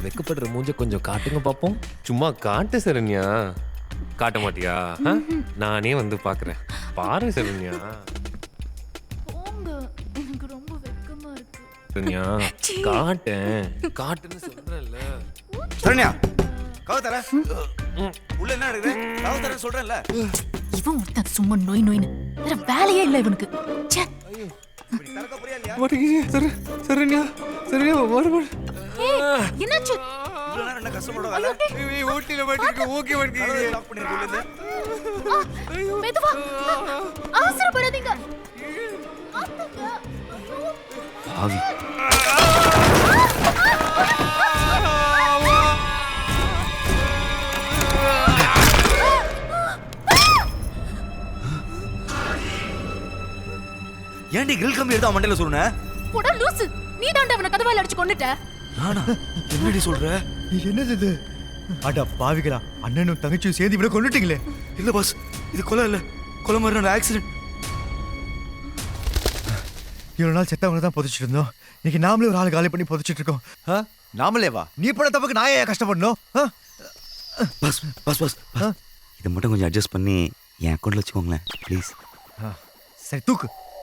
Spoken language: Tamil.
வெக்கப்படுற மூஞ்ச கொஞ்சம் காட்டுங்க பாப்போம். சும்மா காட்டு சரண்யா. காட்ட மாட்டியா? நானே வந்து பாக்குறேன். பாரு சரண்யா. போங்க, எனக்கு ரொம்ப வெக்கமா இருக்கு. சரண்யா காட்டேன். காட்டுன்னு சொல்றேன்ல. சரண்யா கவு தர உள்ள என்ன இருக்குது? கவு தர சொல்றேன்ல. இவன் ஒருத்தன் சும்மா நோய் நோய்னு வேற வேலையே இல்ல இவனுக்கு. ச்சே. இப்படி தரக்க புரியா இல்லையா? மாட்டேங்குது சரண்யா. சரண்யா மாடு. ஏய், என்னாச்சு? இவ்வளவு நேரம் என்ன கஷ்டப்பட வேலை? ஓட்டில மாட்டிருக்கு. ஓகே மாட்டிருக்கு. லாக் பண்ணிருக்கு உள்ள இருந்து. மெதுவா. அவசரப்படாதீங்க. ஆத்துங்க. ஆவி ஏன்டி கிரில் கம்பி எடுத்து அவன் மண்டையில சொன்ன? போடா லூசு. நீ தாண்டா அவன கதவால அடிச்சு கொன்னுட்ட. நானா? என்னடி சொல்ற? என்னது இது? அட பாவிகளா, அண்ணனும் தங்கச்சியும் சேர்ந்து இவனை கொண்டுட்டீங்களே. இல்ல பாஸ், இது கொலை இல்ல. கொலை மாதிரி ஆக்சிடென்ட். இவ்வளவு நாள் செத்தவங்களை தான் புதைச்சிட்டு இருந்தோம். இன்னைக்கு நாமளே ஒரு ஆள் காலி பண்ணி புதைச்சிட்டு இருக்கோம். நாமளே வா, நீ பண்ண தப்புக்கு நான் ஏன் கஷ்டப்படணும்? பாஸ் பாஸ் பாஸ் இதை மட்டும் கொஞ்சம் அட்ஜஸ்ட் பண்ணி என் அக்கௌண்ட்ல வச்சுக்கோங்களேன் ப்ளீஸ். சரி தூக்கு.